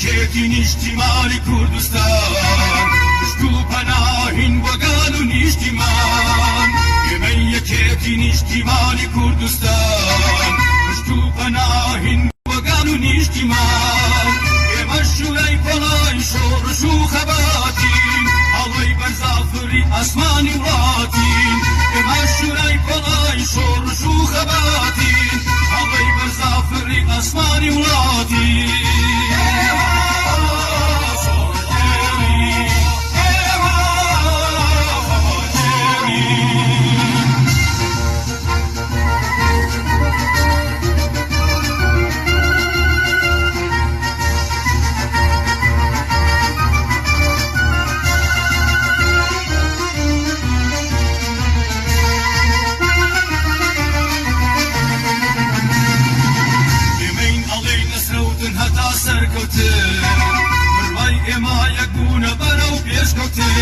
یەکێتی نیشتیمانی کوردستان پشت و پەناهین وەگان و نیشتیمان ئێمە یەکێتی نیشتیمانی کوردستان پشت و پەناهین وەگان و نیشتیمان ئێمە شوورەی پەڵای شۆڕش و خەباتین هەڵەی بەرزافری ئاسمانی وڵاتین ئێمە شوورەی پەڵای شۆڕش و خەباتین هەڵەی بەرزافری ئاسمانی وڵاتین بڕوای ئێمە یەکبوونە بەرەو پێشکەوتن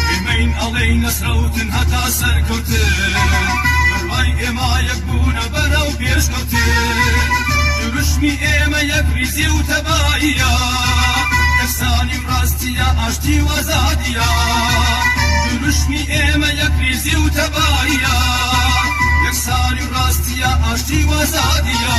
ئێمەین ئەڵێی نەسرەوتن هەتا سەرکەوتن بڕوای ئێمە یەکبوونە بەرەو پێشکەوتن دروشمی ئێمە یەک ریزی و تەباییە یەکسانی و ڕاستیە ئاشتی و ئازادیە دروشمی ئێمە یەک ریزی و تەباییە یەکسانی و ڕاستیە ئاشتی و ئازادیە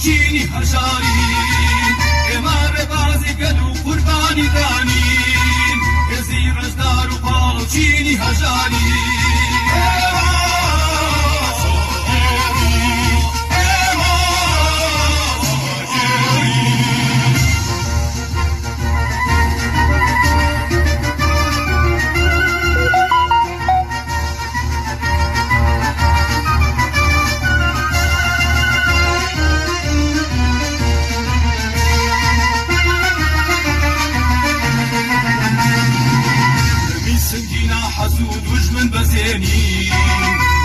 چینی هەژارین ئێمە ڕێبازی گەل و قوربانی دانین هێزی ڕێزدار و پاڵ و چینی هەژارین حەسوود وژمن بەزێنین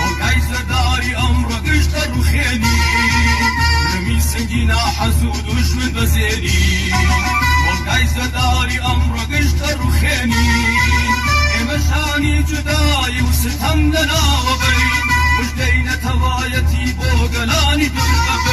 وەگای زەرداری ئەمڕۆ گەشتە ڕوخێنین رمی سنگینە حەسوود وژمن بەزێنین وەگای زەرداری ئەمڕۆ گەشتە ڕوخێنین ئێمە شانی جودایی و ستەم لەناوە بین موژدەی نەتەوایەتی بۆ گەلانی دوور